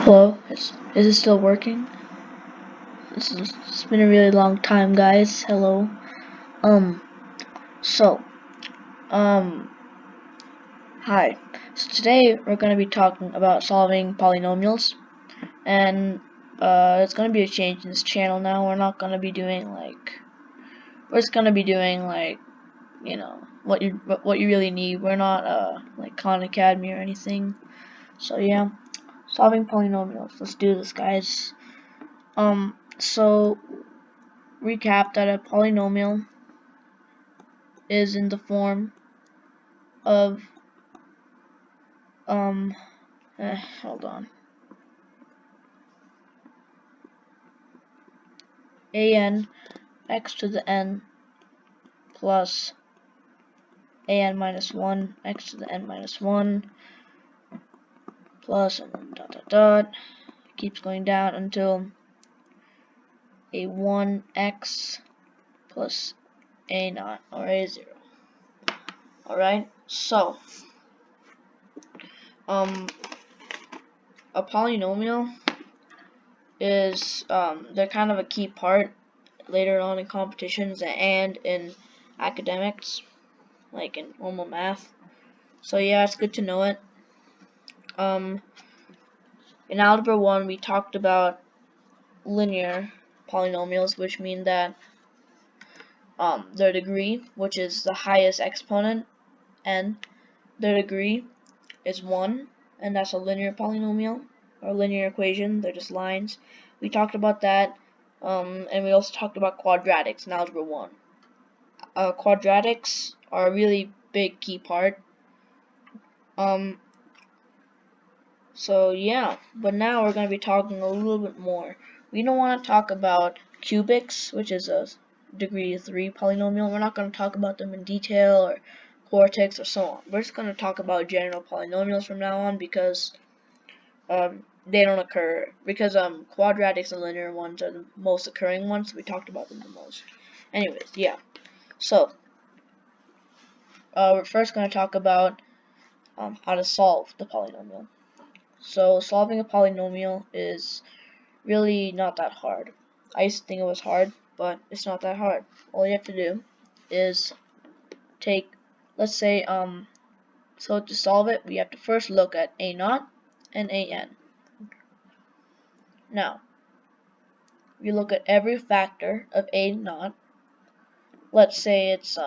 Hello, is it still working? It's been a really long time, guys. Hello. So, hi. So today we're gonna be talking about solving polynomials, and it's gonna be a change in this channel now. We're not gonna be doing we're just gonna be doing what you really need. We're not like Khan Academy or anything. So yeah, solving polynomials. Let's do this, guys. So recap that a polynomial is in the form of hold on, an x to the n plus an minus 1 x to the n minus 1 plus, and then dot dot dot, keeps going down until a 1x plus a naught or a 0. Alright, so a polynomial is they're kind of a key part later on in competitions and in academics, like in normal math. So yeah, it's good to know it. In Algebra 1 we talked about linear polynomials, which mean that their degree, which is the highest exponent, and their degree is 1, and that's a linear polynomial or linear equation. They're just lines. We talked about that, and we also talked about quadratics in Algebra 1. Quadratics are a really big key part. So yeah, but now we're going to be talking a little bit more. We don't want to talk about cubics, which is a degree 3 polynomial. We're not going to talk about them in detail or quartics or so on. We're just going to talk about general polynomials from now on because they don't occur, because quadratics and linear ones are the most occurring ones, so we talked about them the most. Anyways, yeah. So we're first going to talk about how to solve the polynomial. So solving a polynomial is really not that hard. I used to think it was hard, but it's not that hard. All you have to do is take, let's say, so to solve it, we have to first look at a naught and an. Now, we look at every factor of a naught. Let's say it's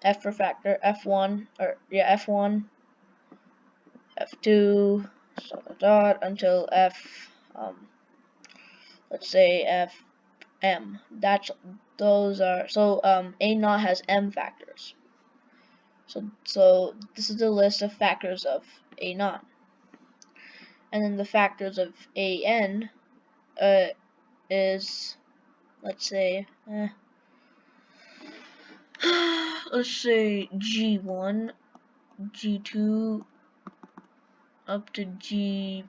f for factor, f1, f1, f2, dot until f, let's say fm. Those are, so a naught has m factors. So this is the list of factors of a naught, and then the factors of an is, let's say g1, g2 up to g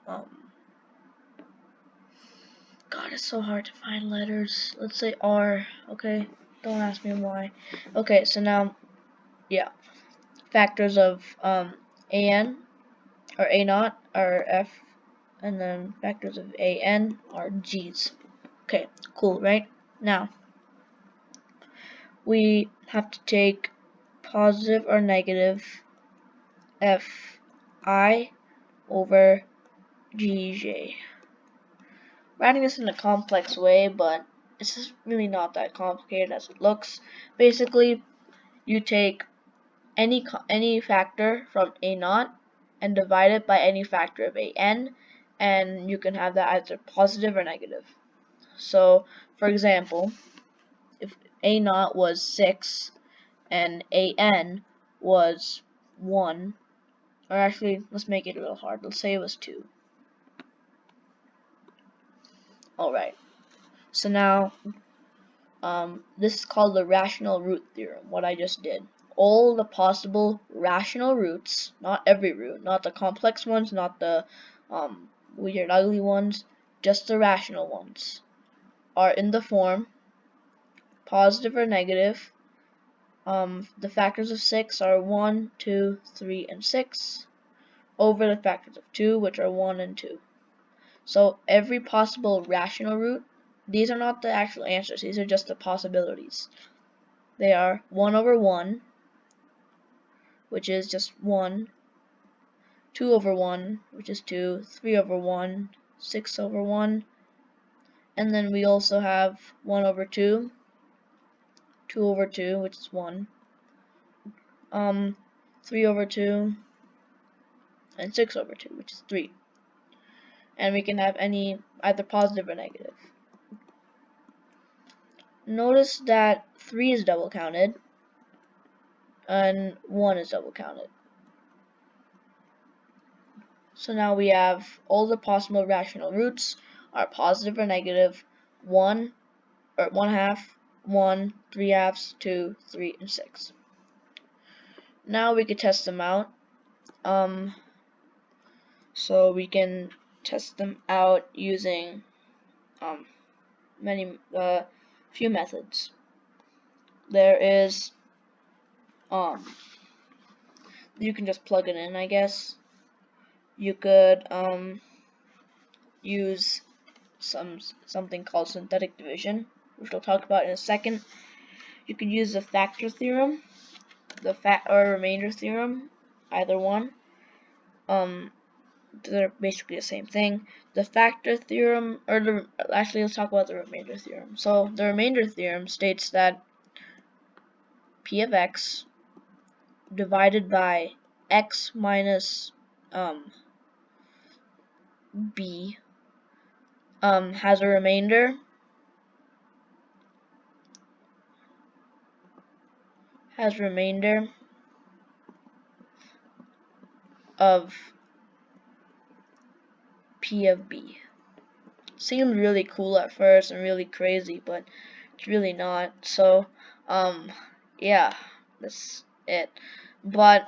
God, it's so hard to find letters. Let's say R. Okay, don't ask me why. Okay, so now, yeah, factors of an or a naught are f, and then factors of an are g's. Okay, cool, right? Now we have to take positive or negative fi over gj. Writing this in a complex way, but it's just really not that complicated as it looks. Basically, you take any factor from a naught and divide it by any factor of an, and you can have that either positive or negative. So, for example, if a naught was 6 and an was 1, or actually, let's make it real hard. Let's say it was 2. Alright, so now this is called the rational root theorem, what I just did. All the possible rational roots, not every root, not the complex ones, not the weird ugly ones, just the rational ones, are in the form positive or negative. The factors of 6 are 1, 2, 3, and 6, over the factors of 2, which are 1 and 2. So every possible rational root, these are not the actual answers, these are just the possibilities. They are 1 over 1, which is just 1, 2 over 1, which is 2, 3 over 1, 6 over 1, and then we also have 1 over 2, 2 over 2, which is 1, 3 over 2, and 6 over 2, which is 3. And we can have either positive or negative. Notice that 3 is double counted, and 1 is double counted. So now we have all the possible rational roots are positive or negative, 1, or 1/2, 1, 3/2, 2, 3, and 6. Now we could test them out. So we can test them out using few methods. There is you can just plug it in, I guess. You could use something called synthetic division, which we'll talk about in a second. You could use the factor theorem, or remainder theorem, either one. They're basically the same thing. The factor theorem, actually let's talk about the remainder theorem. So the remainder theorem states that p of x divided by x minus b has a remainder of p of b. Seems really cool at first and really crazy, but it's really not. So yeah, that's it. But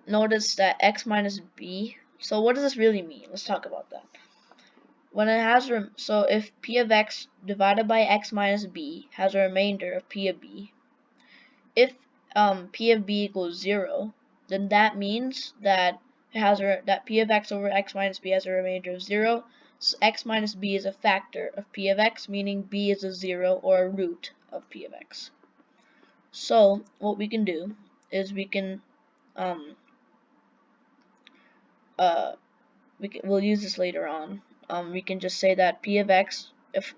notice that x minus b. So what does this really mean? Let's talk about that. When it has so if p of x divided by x minus b has a remainder of p of b, if p of b equals 0, then that means that that p of x over x minus b has a remainder of 0. So x minus b is a factor of p of x, meaning b is a 0 or a root of p of x. So what we can do is we can we'll use this later on. We can just say that p of x, if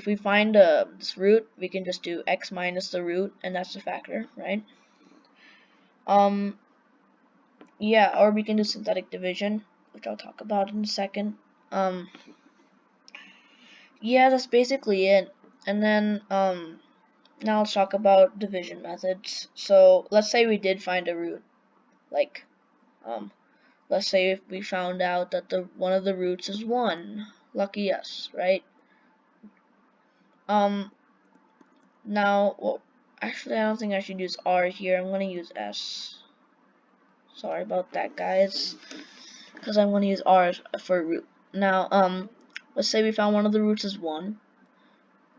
we find this root, we can just do x minus the root, and that's the factor, right? Yeah, or we can do synthetic division, which I'll talk about in a second. Yeah, that's basically it. And then now let's talk about division methods. So let's say we did find a root, like let's say if we found out that one of the roots is 1. Lucky us, right? Now, well, actually I don't think I should use R here. I'm gonna use S. Sorry about that, guys, because I'm gonna use R for root. Now, let's say we found one of the roots is 1.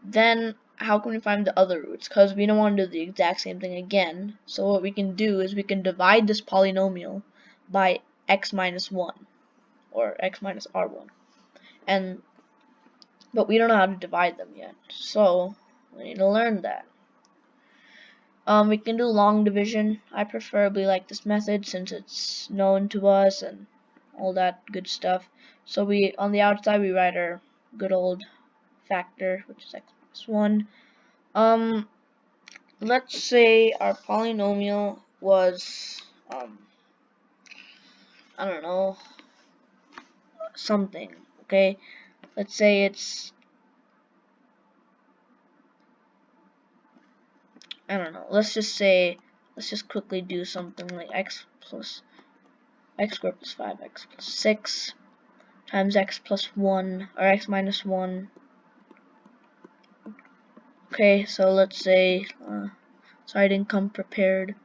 Then how can we find the other roots? Because we don't want to do the exact same thing again. So what we can do is we can divide this polynomial by x minus 1, or x minus r1. But we don't know how to divide them yet, so we need to learn that. We can do long division. I preferably like this method since it's known to us and all that good stuff. So on the outside we write our good old factor, which is x minus 1. Let's say our polynomial was I don't know, something, okay? Let's say it's, I don't know, let's just quickly do something like x squared plus 5x plus 6 times x plus 1, or x minus 1. Okay, so let's say, sorry I didn't come prepared.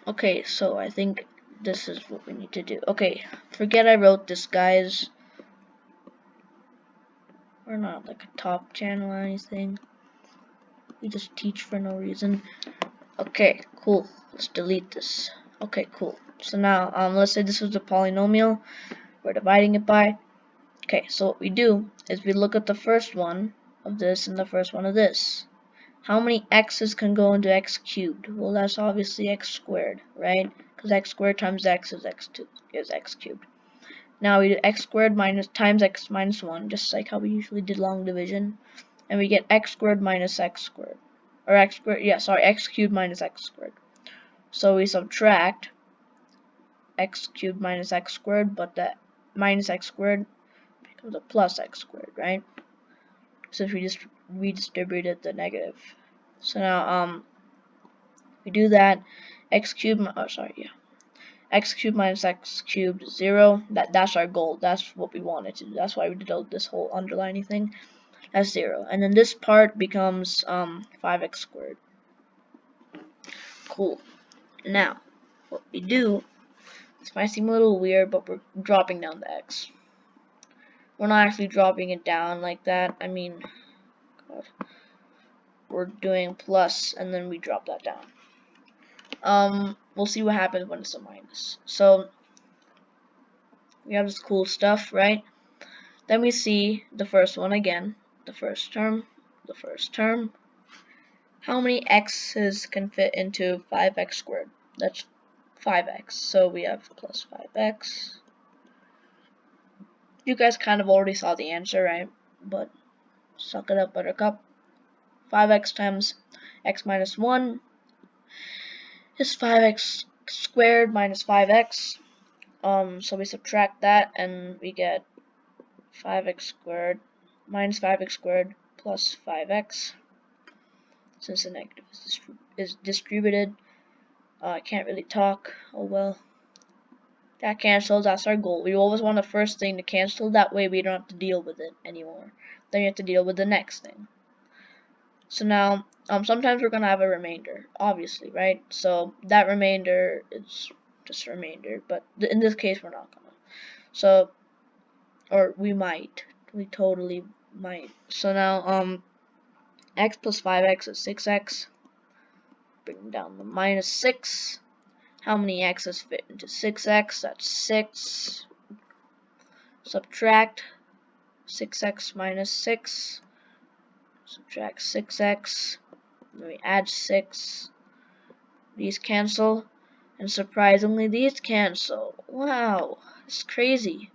Okay, so I think this is what we need to do. Okay, forget I wrote this, guys. We're not like a top channel or anything. We just teach for no reason. Okay, cool. Let's delete this. Okay, cool. So now, let's say this was a polynomial. We're dividing it by. Okay, so what we do is we look at the first one of this and the first one of this. How many x's can go into x cubed? Well, that's obviously x squared, right? Because x squared times x is x cubed. Now we do x squared times x minus 1, just like how we usually did long division. And we get x squared minus x squared. Or x squared, yeah, sorry, x cubed minus x squared. So we subtract x cubed minus x squared, but that minus x squared becomes a plus x squared, right? Since we just redistributed the negative. So now, we do that, x cubed, x cubed minus x cubed is 0. That's our goal. That's what we wanted to do. That's why we did this whole underlining thing. That's 0. And then this part becomes 5x squared. Cool. Now, what we do, this might seem a little weird, but we're dropping down the x. We're not actually dropping it down like that. I mean, God, we're doing plus, and then we drop that down. We'll see what happens when it's a minus. So, we have this cool stuff, right? Then we see the first one again, the first term. How many x's can fit into 5x squared? That's 5x. So we have plus 5x. You guys kind of already saw the answer, right? But suck it up, buttercup. 5x times x minus 1 is 5x squared minus 5x. So we subtract that and we get 5x squared minus 5x squared plus 5x. Since the negative is distributed, I can't really talk. Oh well. That cancels. That's our goal. We always want the first thing to cancel. That way we don't have to deal with it anymore. Then you have to deal with the next thing. So now, sometimes we're gonna have a remainder, obviously, right? So that remainder is just a remainder, but in this case we're not gonna. So, or we might. We totally might. So now, x plus 5x is 6x. Bring down the minus 6. How many x's fit into 6x? That's 6. Subtract 6x minus 6. Subtract 6x. Then we add 6. These cancel. And surprisingly, these cancel. Wow, it's crazy.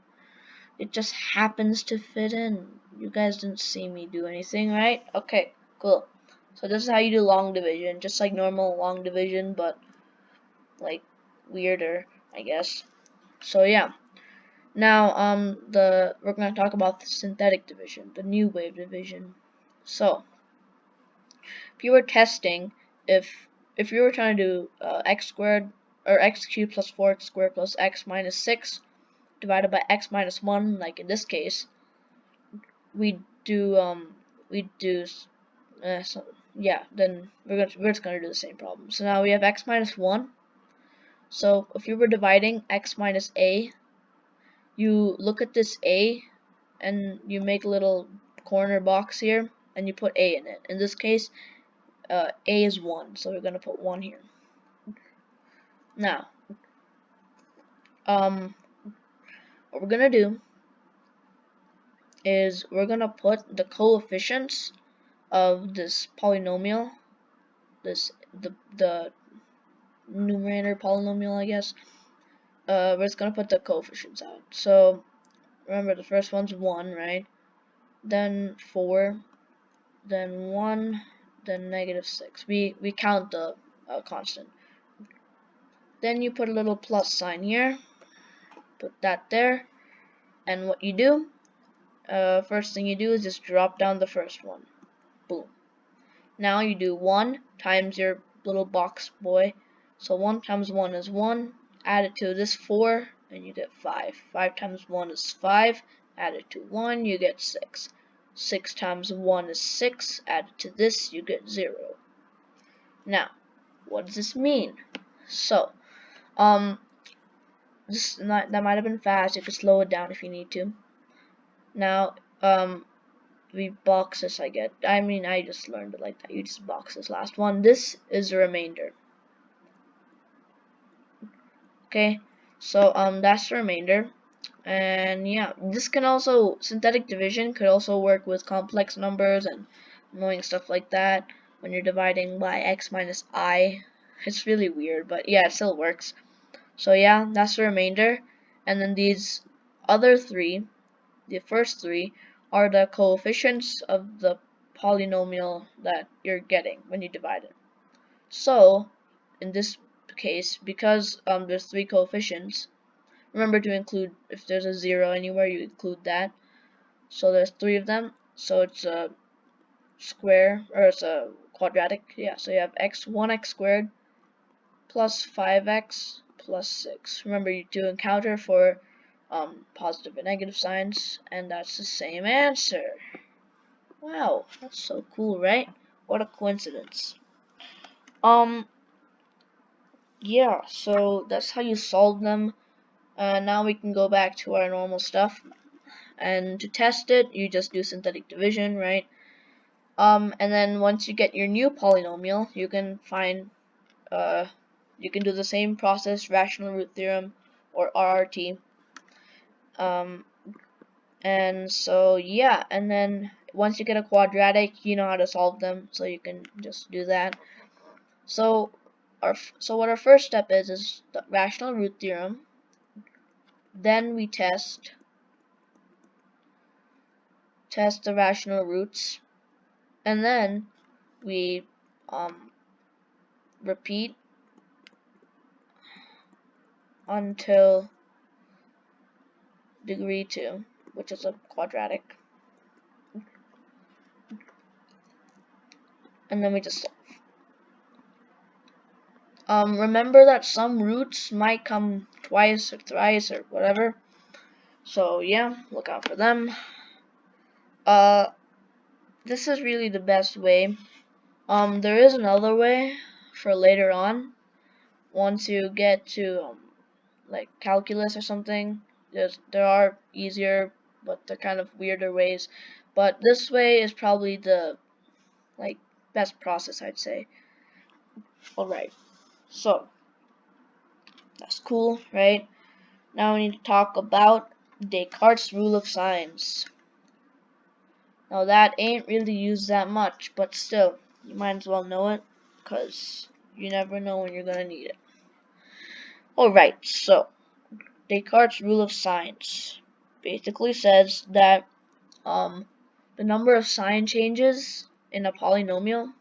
It just happens to fit in. You guys didn't see me do anything, right? Okay, cool. So this is how you do long division. Just like normal long division, but like weirder, I guess. So yeah. Now, we're gonna talk about the synthetic division, the new wave division. So, if you were testing, if you were trying to do x squared or x cubed plus 4x squared plus x minus 6 divided by x minus 1, like in this case, we do then we're just gonna do the same problem. So now we have x minus 1. So if you were dividing x minus a, you look at this a and you make a little corner box here and you put a in it. In this case, a is 1, so we're gonna put 1 here. Now, what we're gonna do is we're gonna put the coefficients of this polynomial, the numerator polynomial, I guess. We're just gonna put the coefficients out. So remember, the first one's 1, right? Then 4, then 1, then negative 6. We count the constant. Then you put a little plus sign here, put that there, and what you do, first thing you do is just drop down the first one. Boom. Now you do 1 times your little box boy. So 1 times 1 is 1. Add it to this 4, and you get 5. 5 times 1 is 5. Add it to 1, you get 6. 6 times 1 is 6. Add it to this, you get 0. Now, what does this mean? So, that might have been fast. You could slow it down if you need to. Now, we box this. I just learned it like that. You just box this last one. This is the remainder. Okay, so that's the remainder. And yeah, this can also, synthetic division could also work with complex numbers and annoying stuff like that when you're dividing by x minus I. It's really weird, but yeah, it still works. So yeah, that's the remainder. And then these other three, the first three, are the coefficients of the polynomial that you're getting when you divide it. So in this case, because there's three coefficients, remember to include, if there's a 0 anywhere, you include that. So there's three of them, so it's a square, or it's a quadratic. Yeah, so you have 1x squared plus 5x plus 6. Remember you do encounter for positive and negative signs, and that's the same answer. Wow, that's so cool, right? What a coincidence. Yeah, so that's how you solve them. Now we can go back to our normal stuff. And to test it, you just do synthetic division, right? And then once you get your new polynomial, you can find, you can do the same process, rational root theorem, or RRT. And so, yeah, and then once you get a quadratic, you know how to solve them, so you can just do that. So, what our first step is the rational root theorem. Then we test the rational roots, and then we repeat until degree 2, which is a quadratic, and then we just solve. Remember that some roots might come twice or thrice or whatever, so yeah, look out for them. This is really the best way. There is another way for later on, once you get to like calculus or something. There are easier, but they're kind of weirder ways. But this way is probably the best process, I'd say. Alright, so that's cool, right? Now we need to talk about Descartes' Rule of Signs. Now that ain't really used that much, but still, you might as well know it, because you never know when you're gonna need it. Alright, so Descartes' Rule of Signs basically says that the number of sign changes in a polynomial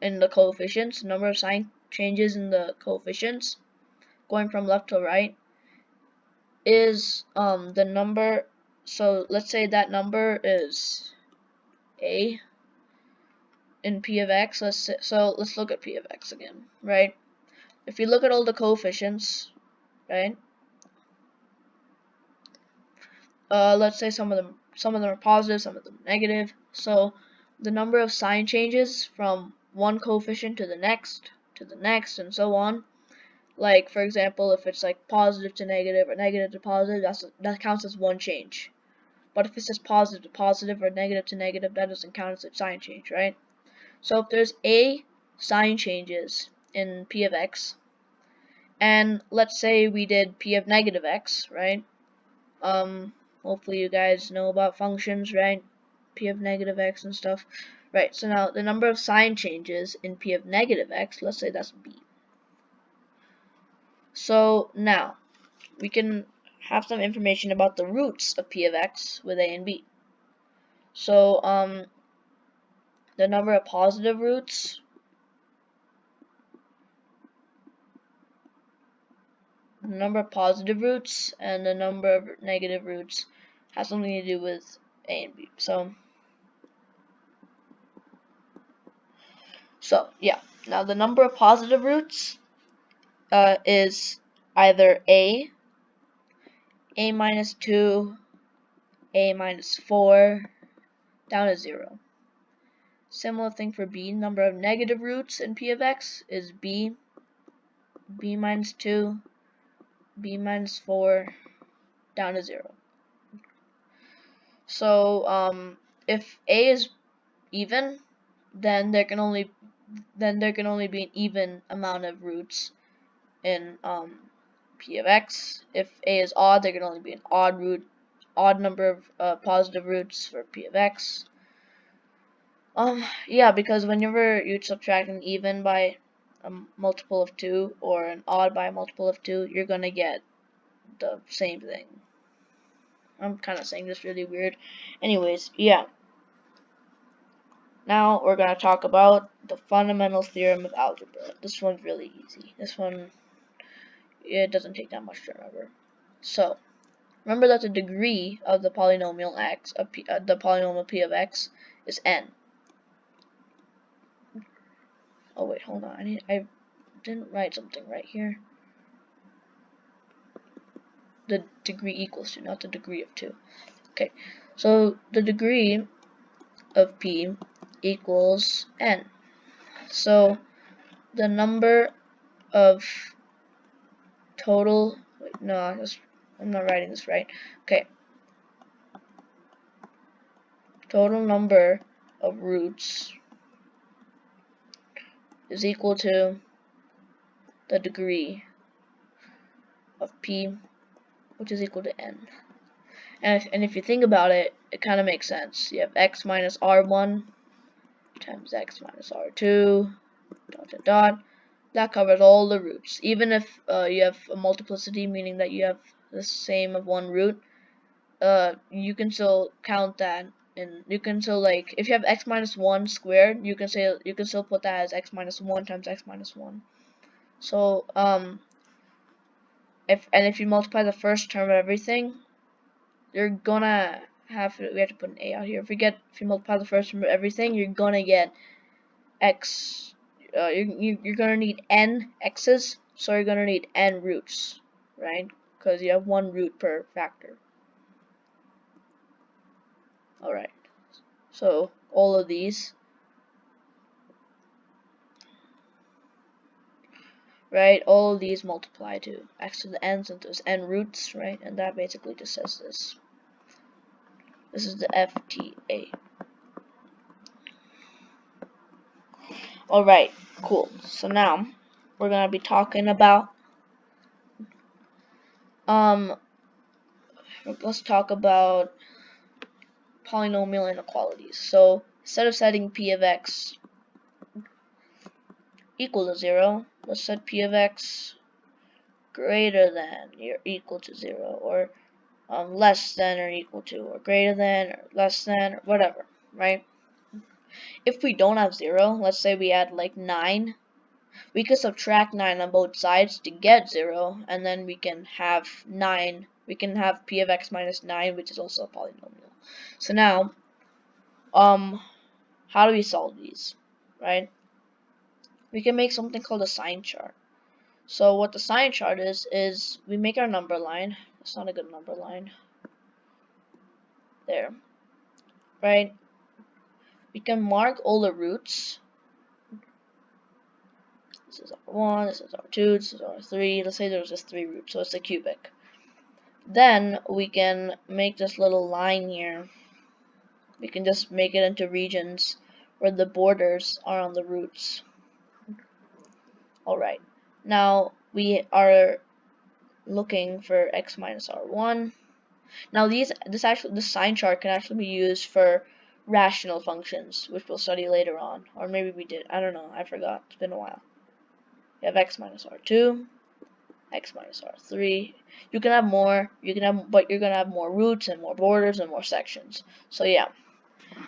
in the coefficients, number of sign changes in the coefficients going from left to right is the number. So let's say that number is a in p of x. Let's look at p of x again, right? If you look at all the coefficients, right? Let's say some of them are positive, some of them negative. So the number of sign changes from one coefficient to the next, and so on. Like, for example, if it's like positive to negative or negative to positive, that counts as one change. But if it's just positive to positive or negative to negative, that doesn't count as a sign change, right? So if there's a sign changes in p of x, and let's say we did p of negative x, right? Hopefully you guys know about functions, right? P of negative x and stuff. Right, so now the number of sign changes in p of negative x, let's say that's b. So now we can have some information about the roots of p of x with a and b. So the number of positive roots and the number of negative roots has something to do with a and b. So yeah, now the number of positive roots is either a minus 2, a minus 4, down to 0. Similar thing for b. Number of negative roots in p of x is b minus 2, b minus 4 down to 0. So if a is even, then there can only be an even amount of roots in p of x. If a is odd, there can only be an odd number of positive roots for p of x. Yeah, because whenever you subtract an even by a multiple of 2 or an odd by a multiple of 2, you're gonna get the same thing. I'm kind of saying this really weird. Anyways, yeah. Now we're gonna talk about the fundamental theorem of algebra. This one's really easy. This one, it doesn't take that much to remember. So, remember that the degree of the polynomial x, the polynomial p of x, is n. Oh wait, hold on. I didn't write something right here. The degree equals to, not the degree of 2. Okay, so the degree of p equals n. So the number of total, wait, no, I'm not writing this right. Okay, total number of roots is equal to the degree of p, which is equal to n. And if you think about it, it kind of makes sense. You have x minus r1 times x minus r2, dot dot dot. That covers all the roots. Even if you have a multiplicity, meaning that you have the same of one root, you can still count that, and you can still, like, if you have x minus 1 squared, you can still put that as x minus 1 times x minus 1. So if you multiply the first term of everything, you're gonna we have to put an a out here. If you multiply the first term of everything, you're gonna get x. You're gonna need n x's, so you're gonna need n roots, right? Because you have one root per factor. Alright, so all of these, right, all of these multiply to x to the n, since there's n roots, right? And that basically just says this. This is the FTA. Alright, cool. So now we're gonna be talking about let's talk about polynomial inequalities. So instead of setting p of x equal to 0, let's set p of x greater than or equal to 0, or less than or equal to, or greater than or less than, or whatever, right? If we don't have 0, let's say we had like 9, we could subtract 9 on both sides to get 0, and then we can have 9, we can have p of x minus 9, which is also a polynomial. So now, how do we solve these, right? We can make something called a sign chart. So what the sign chart is we make our number line. It's not a good number line. There, right? We can mark all the roots. This is R1, this is R2, this is R3. Let's say there's just 3 roots, so it's a cubic. Then we can make this little line here. We can just make it into regions where the borders are on the roots. Alright, now we are looking for x minus r1. Now this sign chart can actually be used for rational functions, which we'll study later on. Or maybe we did. I don't know. I forgot. It's been a while. You have x minus r2, x minus r3. You can have more. But you're gonna have more roots and more borders and more sections. So yeah.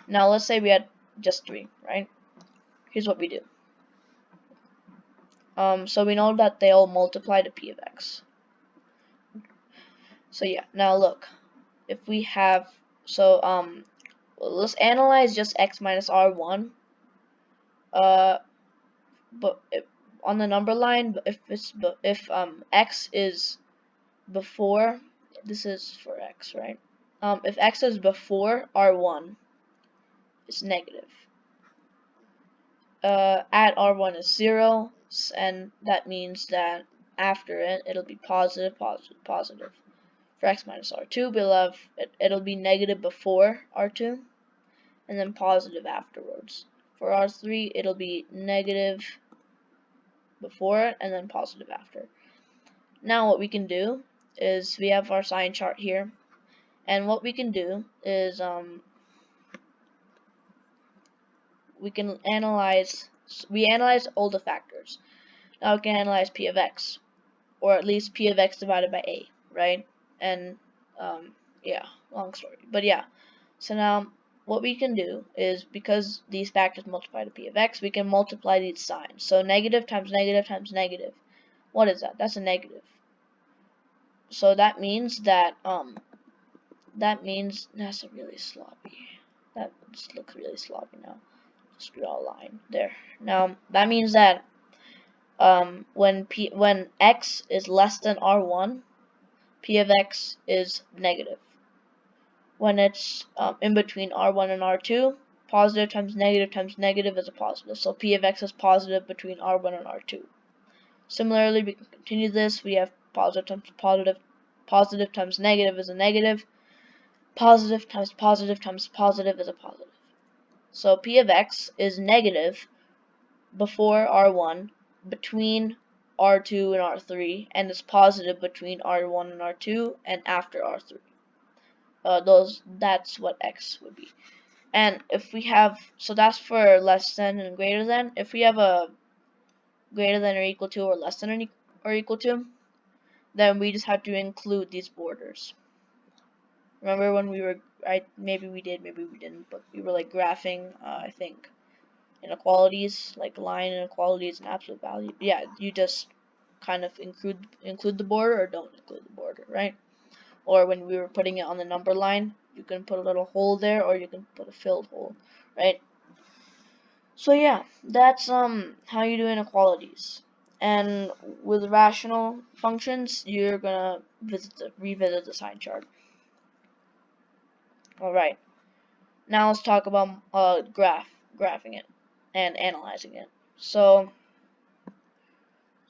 Now let's say we had just 3, right? Here's what we do. So we know that they all multiply to p of x. So yeah. Now look. If we have let's analyze just x minus r1. But on the number line, if x is before, this is for x, right? If x is before r1, it's negative. At r1 is 0, and that means that after it, it'll be positive, positive, positive. For x minus r2, we'll have it'll be negative before r2, and then positive afterwards. For r3, it'll be negative before it, and then positive after. Now what we can do is we have our sign chart here, and what we can do is we analyze all the factors. Now we can analyze p of x, or at least p of x divided by a, right? And yeah, long story, but yeah. So now what we can do is, because these factors multiply to p of x, we can multiply these signs. So negative times negative times negative. What is that? That's a negative. So that means that that's really sloppy. That just looks really sloppy now. Just draw a line there. Now that means that when x is less than r1, p of x is negative. When it's in between r1 and r2, positive times negative is a positive. So p of x is positive between r1 and r2. Similarly, we can continue this. We have positive times positive, positive times negative is a negative, positive times positive times positive is a positive. So p of x is negative before r1, between r2 and r3, and is positive between r1 and r2, and after r3. That's what x would be. And if we have, so that's for less than and greater than. If we have a greater than or equal to, or less than or equal to, then we just have to include these borders. Remember when we were, maybe we did, maybe we didn't, but we were like graphing, I think, inequalities, like line inequalities and absolute value. Yeah, you just kind of include the border or don't include the border, right? Or when we were putting it on the number line, you can put a little hole there, or you can put a filled hole, right? So yeah, that's how you do inequalities. And with rational functions, you're gonna revisit the sign chart. Alright, now let's talk about graphing it and analyzing it. So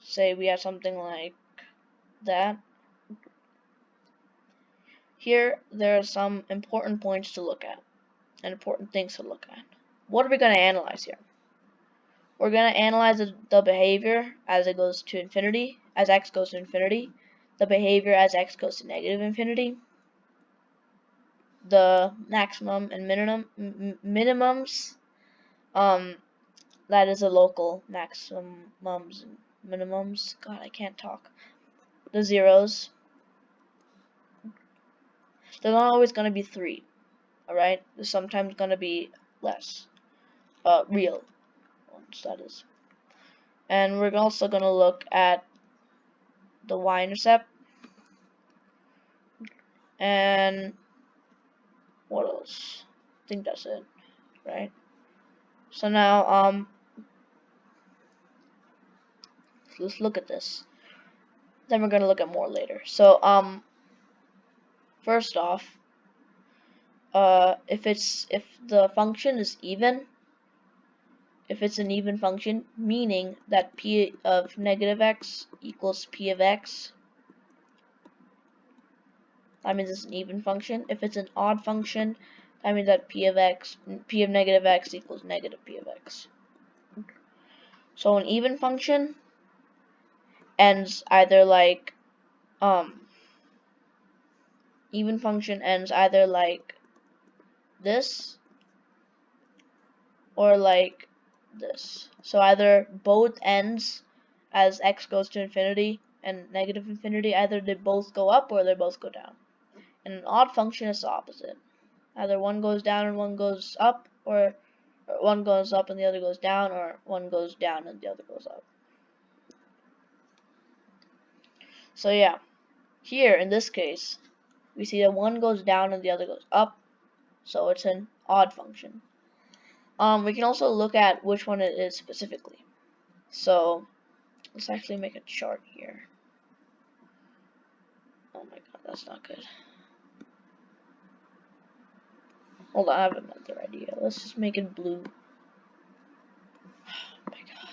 say we have something like that. Here, there are some important points to look at and important things to look at. What are we going to analyze here? We're going to analyze the behavior as it goes to infinity, as x goes to infinity, the behavior as x goes to negative infinity, the maximum and minimums, that is a local maximums and minimums. God, I can't talk. The zeros. They're not always going to be 3. Alright? There's sometimes going to be less. Real ones, that is. And we're also going to look at the y-intercept. And what else? I think that's it. Right? So now, let's look at this. Then we're going to look at more later. So, first off, if the function is even, if it's an even function, meaning that p of negative x equals p of x, that means it's an even function. If it's an odd function, that means that p of negative x equals negative p of x. So an even function ends either like this or like this. So either both ends as x goes to infinity and negative infinity, either they both go up or they both go down. And an odd function is the opposite. Either one goes down and one goes up, or one goes up and the other goes down, or one goes down and the other goes up. So yeah, here in this case, we see that one goes down and the other goes up, so it's an odd function. We can also look at which one it is specifically. So let's actually make a chart here. Oh my god, that's not good. Hold on, I have another idea. Let's just make it blue. Oh my god.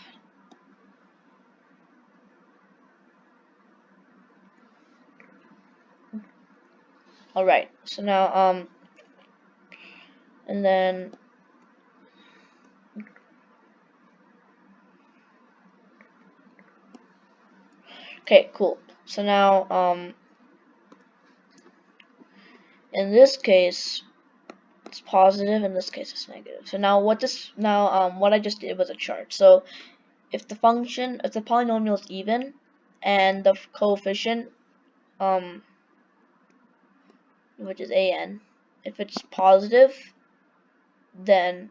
Alright, so now, and then, okay, cool. So now, in this case, it's positive, in this case it's negative. So now what I just did was a chart. So if the polynomial is even, and the coefficient, which is an, if it's positive, then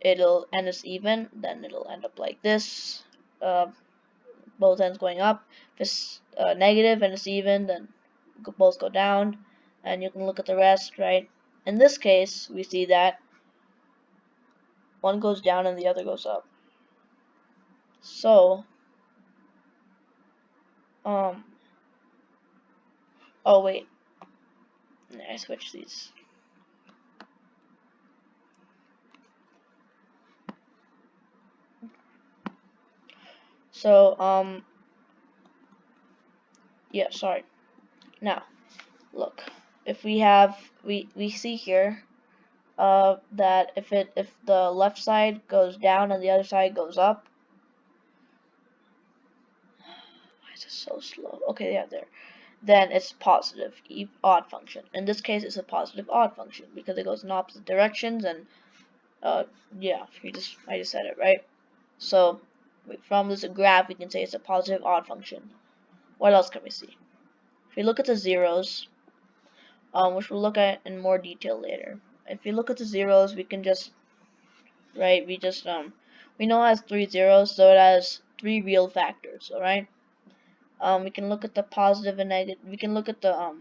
and it's even, then it'll end up like this, both ends going up. If it's negative and it's even, then both go down, and you can look at the rest, right? In this case, we see that one goes down and the other goes up. So, oh wait, I switched these. So, yeah, sorry. Now, look, if we see here, that if the left side goes down and the other side goes up. Why is it so slow? Okay, yeah, there. Then it's positive odd function. In this case, it's a positive odd function because it goes in opposite directions, and yeah, I just said it right. So from this graph, we can say it's a positive odd function. What else can we see? If we look at the zeros, which we'll look at in more detail later. If we look at the zeros, we can just we know it has 3 zeros, so it has 3 real factors. All right. We can look at the positive and negative. We can look at the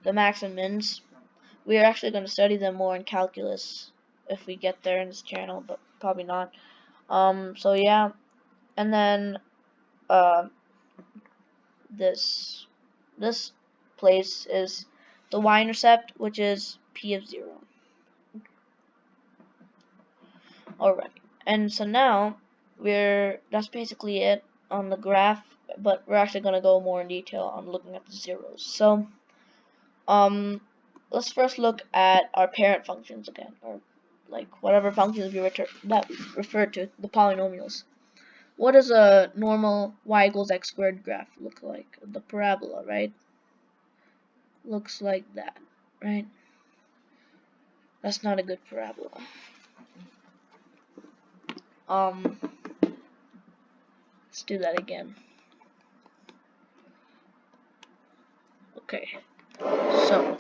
the max and mins. We are actually going to study them more in calculus if we get there in this channel, but probably not. So yeah, and then this place is the y-intercept, which is p of 0. Alright, and so now that's basically it on the graph, but we're actually going to go more in detail on looking at the zeros. So let's first look at our parent functions again, or like whatever functions we refer to, the polynomials. What does a normal y equals x squared graph look like? The parabola, right? Looks like that, right? That's not a good parabola. Let's do that again. Okay, so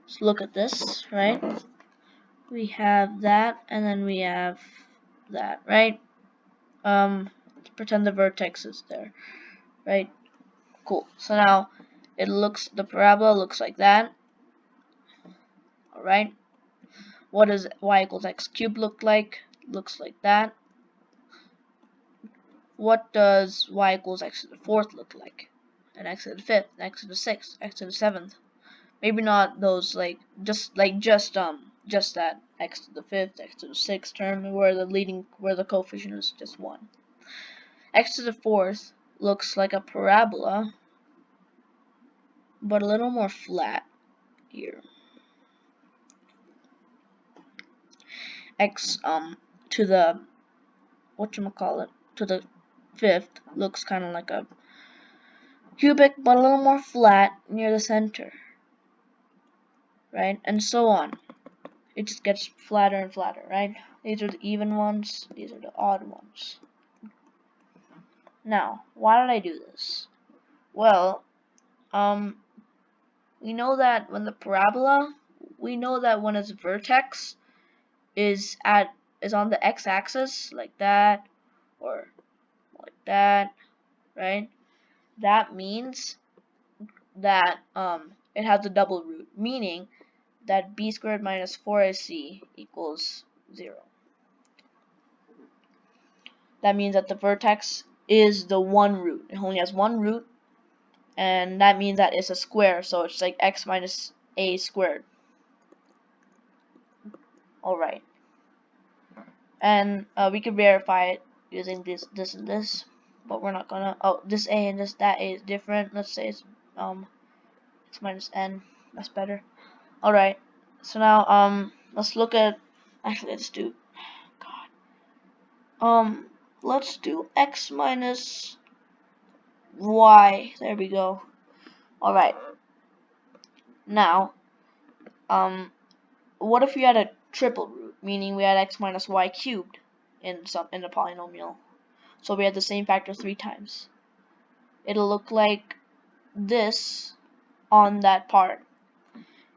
let's look at this, right? We have that, and then we have that, right? Let's pretend the vertex is there, right? Cool. So now the parabola looks like that. Alright. What does y equals x cubed look like? Looks like that. What does y equals x to the fourth look like? And x to the fifth, and x to the sixth, x to the seventh. Maybe not those just that x to the fifth, x to the sixth term where the coefficient is just 1. X to the fourth looks like a parabola, but a little more flat here. X to the to the fifth looks kind of like a cubic, but a little more flat near the center, right? And so on. It just gets flatter and flatter, right? These are the even ones, these are the odd ones. Now, why did I do this? Well, we know that when its vertex is on the x-axis, like that, or like that, right? That means that it has a double root, meaning that b squared minus 4ac equals 0. That means that the vertex is the one root. It only has one root, and that means that it's a square, so it's like x minus a squared. Alright. And we can verify it using this and this, but we're not gonna. Oh, this a and that a is different. Let's say it's x minus n. That's better. Alright, so now let's look at, actually let's do, let's do x minus y. There we go. Alright, now what if we had a triple root, meaning we had x minus y cubed in a polynomial? So we had the same factor 3 times. It'll look like this on that part.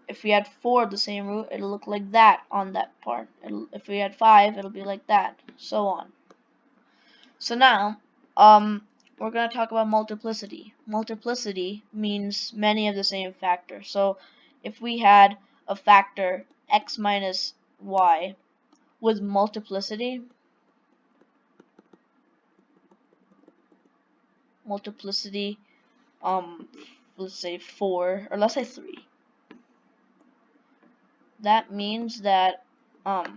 If we had 4 of the same root, it'll look like that on that part. If we had 5, it'll be like that, so on. So now, we're going to talk about multiplicity. Multiplicity means many of the same factor. So if we had a factor x minus y with multiplicity, let's say 4, or let's say 3. That means that that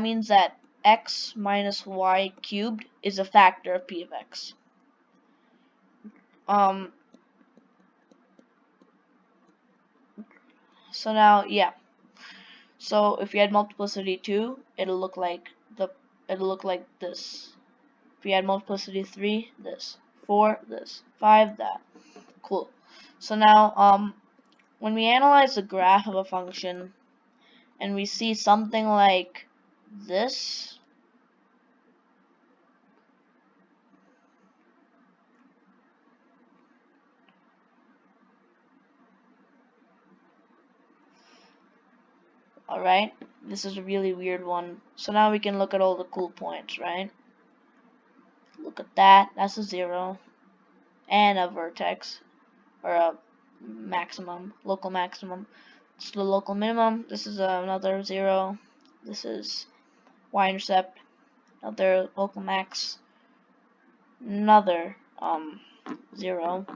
means that x minus y cubed is a factor of p of x. So now, yeah. So if you had multiplicity 2, it'll look like this. If you had multiplicity 3, this. 4, this. 5, that. Cool. So now, when we analyze the graph of a function and we see something like this, alright, this is a really weird one. So now we can look at all the cool points, right? Look at that, that's a 0, and a vertex, or a maximum, local maximum. It's the local minimum. This is another 0. This is y-intercept, another local max, another 0,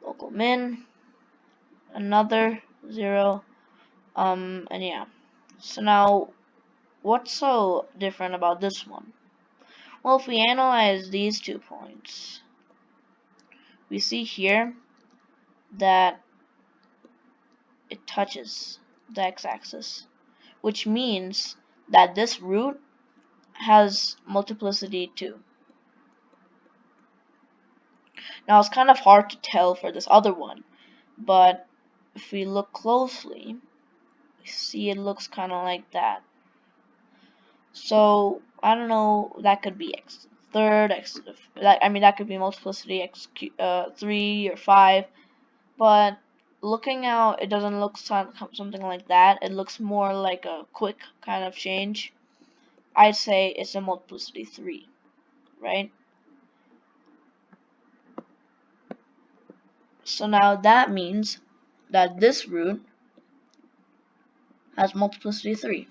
local min, another 0, and yeah. So now, what's so different about this one? Well, if we analyze these 2 points, we see here that it touches the x-axis, which means that this root has multiplicity 2. Now it's kind of hard to tell for this other one, but if we look closely, we see it looks kind of like that. So I don't know, that could be x third, that could be multiplicity x 3 or 5, but looking out, it doesn't look something like that. It looks more like a quick kind of change. I'd say it's a multiplicity 3, right? So now that means that this root has multiplicity 3,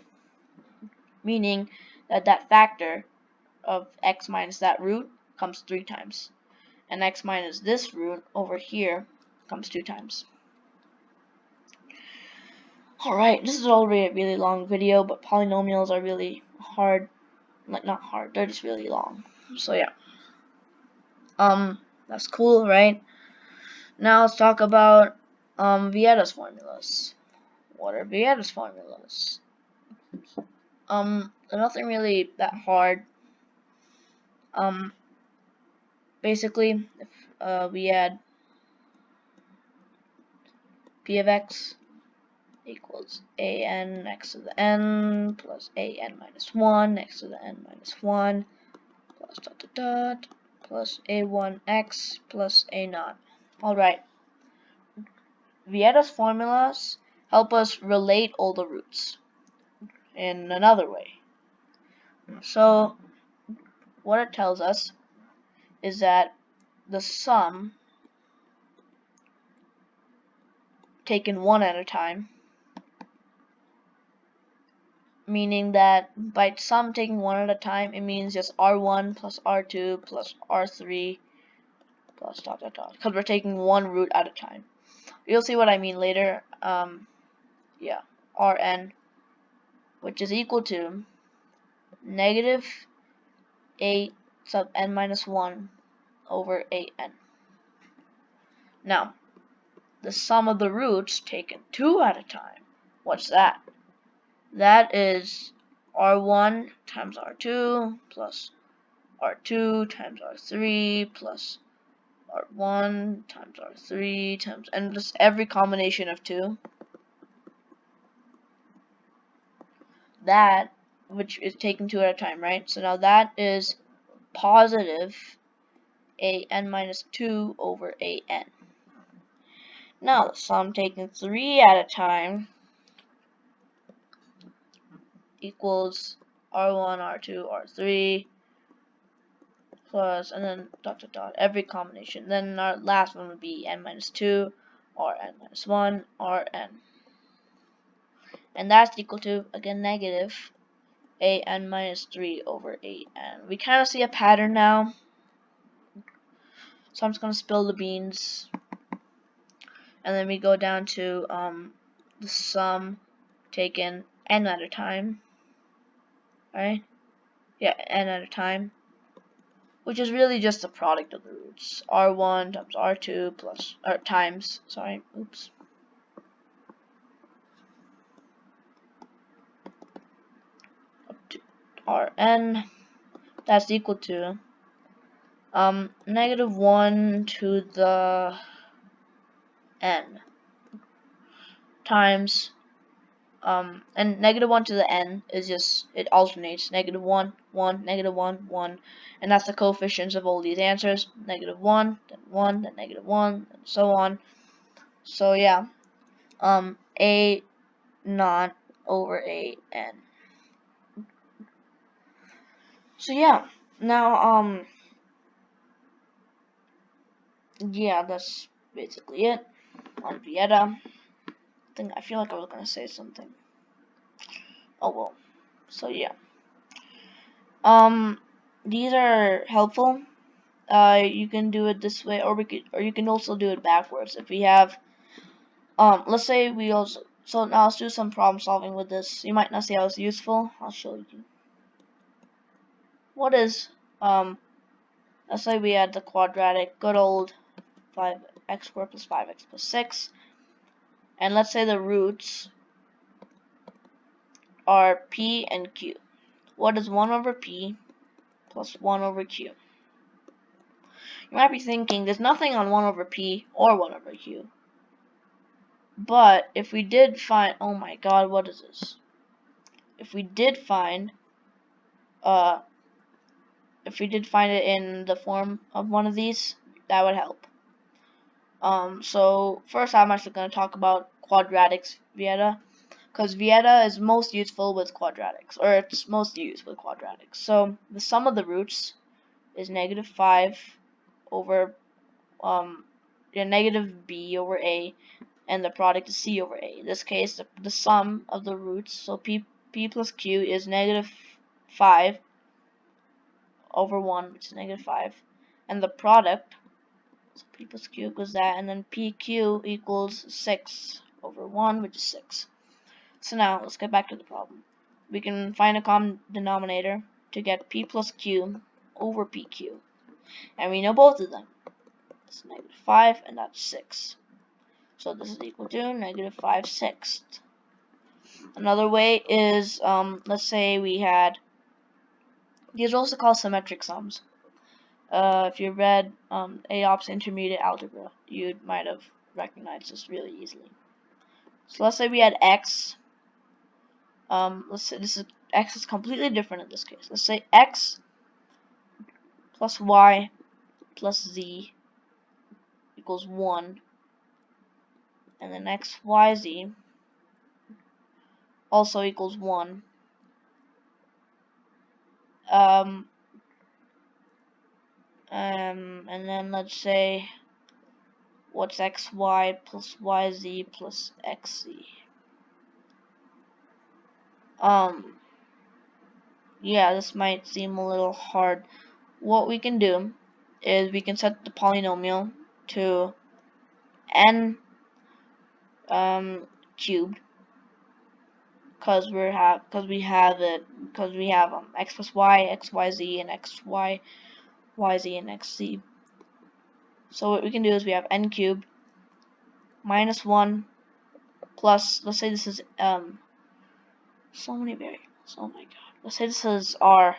meaning that that factor of x minus that root comes 3 times, and x minus this root over here comes 2 times. Alright, this is already a really long video, but polynomials are really hard. Like, not hard, they're just really long. So yeah. That's cool, right? Now let's talk about Vedas formulas. What are Vedas formulas? They're nothing really that hard. Basically, if we add p of x equals an x to the n plus an minus 1 x to the n minus 1 plus dot dot dot plus a1x plus a naught. Alright. Vedas formulas help us relate all the roots in another way. So what it tells us is that the sum taken one at a time, meaning that by sum taking one at a time, it means just r1 plus r2 plus r3 plus dot dot dot, because we're taking one root at a time. You'll see what I mean later. Yeah, Rn, which is equal to negative 8 sub n minus 1 over an. Now, the sum of the roots taken 2 at a time. What's that? That is r1 times r2 plus r2 times r3 plus r1 times r3 times, and just every combination of 2. That, which is taken 2 at a time, right? So now that is positive an minus 2 over an. Now the sum taken 3 at a time equals r1, r2, r3 plus, and then dot dot dot, every combination. Then our last one would be n minus 2 or n minus 1 or n. And that's equal to, again, negative an minus 3 over an. We kind of see a pattern now. So I'm just going to spill the beans. And then we go down to the sum taken n at a time. Right? Yeah, n at a time. Which is really just the product of the roots. r1 times r2 plus, or times, sorry, oops. Up to rn. That's equal to negative 1 to the n times and negative 1 to the n is just, it alternates, negative 1, 1, negative 1, 1, and that's the coefficients of all these answers, negative 1, then negative 1, and so on. So yeah, a naught over a n. So yeah, now yeah, that's basically it on Vieta. I feel like I was gonna say something. Oh well. So yeah. These are helpful. You can do it this way, or you can also do it backwards. If we have, let's say we also, so now let's do some problem solving with this. You might not see how it's useful. I'll show you. What is, let's say we had the quadratic, good old 5x squared plus 5x plus 6, and let's say the roots are p and q. What is 1 over p plus 1 over q? You might be thinking, there's nothing on 1 over p or 1 over q. But if we did find, oh my god, what is this? If we did find it in the form of one of these, that would help. So first I'm actually going to talk about quadratics Vieta, because Vieta is most useful with quadratics, or it's most used with quadratics. So the sum of the roots is negative 5 over negative b over a, and the product is c over a. In this case, the sum of the roots, so p plus q, is negative 5 over 1, which is negative 5, and the product, so p plus q equals that, and then pq equals 6 over 1, which is 6. So now let's get back to the problem. We can find a common denominator to get p plus q over pq, and we know both of them. It's negative 5 and that's 6. So this is equal to negative 5/6. Another way is, let's say we had, these are also called symmetric sums. If you read AOP's intermediate algebra, you might have recognized this really easily. So let's say we had x. Let's say x is completely different in this case. Let's say x plus y plus z equals 1, and then x, y, z also equals 1. And then let's say, what's xy plus yz plus xz? Yeah, this might seem a little hard. What we can do is we can set the polynomial to n cubed, because we have x plus y, x, y, z, and x, y, y, z, and x, z. So what we can do is we have n cubed minus 1 plus, let's say this is so many variables, oh my god. Let's say this is r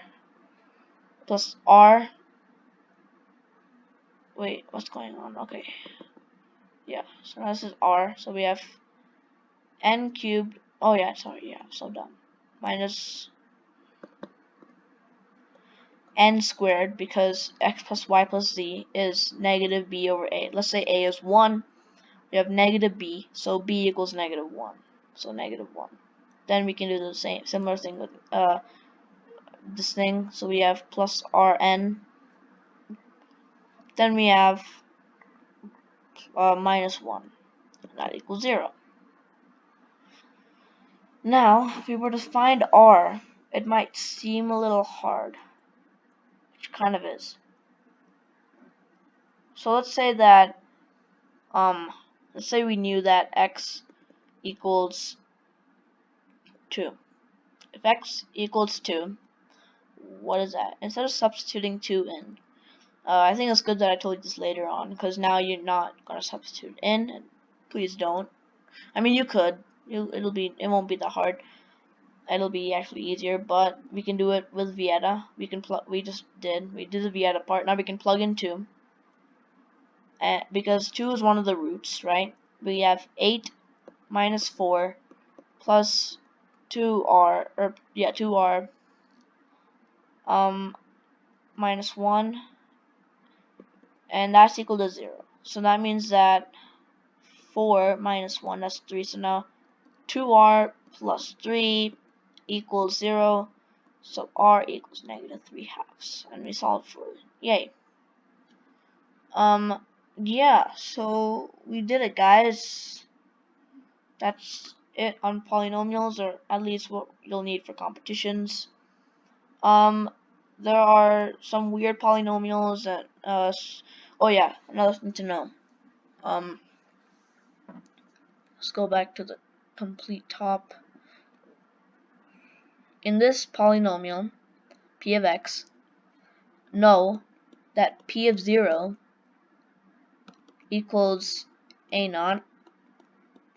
plus r, wait, what's going on? Okay, yeah, so now this is r, so we have n cubed, oh yeah, sorry, yeah, I'm so dumb, minus n squared, because x plus y plus z is negative b over a. Let's say a is 1, we have negative b, so b equals negative 1, so negative 1. Then we can do the similar thing with this thing, so we have plus rn, then we have minus 1, and that equals 0. Now, if we were to find r, it might seem a little hard, which kind of is. So let's say that, let's say we knew that x equals 2. If x equals 2, what is that? Instead of substituting 2 in, I think it's good that I told you this later on, because now you're not going to substitute in, and please don't. I mean, you could. It won't be that hard. It'll be actually easier, but we can do it with Vieta. We did the Vieta part. Now we can plug in 2. Because 2 is one of the roots, right? We have 8 minus 4 plus 2r, 2r, minus 1, and that's equal to 0. So that means that 4 minus 1, that's 3. So now 2r plus 3 equals 0. So r equals negative 3/2. And we solved for it. Yay. Yeah, so we did it, guys. That's it on polynomials, or at least what you'll need for competitions. There are some weird polynomials that, oh yeah, another thing to know. Let's go back to the complete top. In this polynomial, p of x, know that p of 0 equals a naught,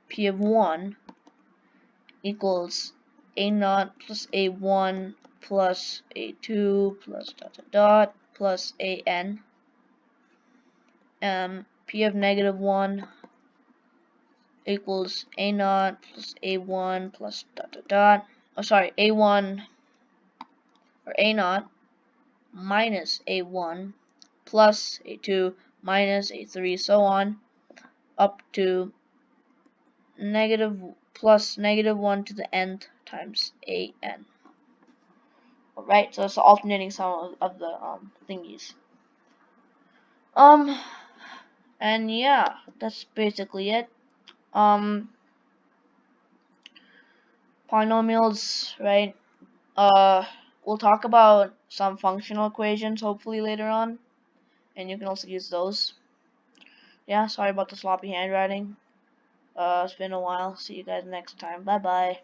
p of 1 equals a naught plus a1 plus a2 plus dot dot dot plus an. P of negative 1 equals a naught plus a1 plus dot dot dot. Oh, sorry, a1 or a naught minus a1 plus a2 minus a3, so on, up to plus negative 1 to the nth times an. Alright, so it's the alternating sum of the thingies. And yeah, that's basically it. Polynomials, right? We'll talk about some functional equations hopefully later on, and you can also use those. Yeah, sorry about the sloppy handwriting. It's been a while. See you guys next time. Bye bye.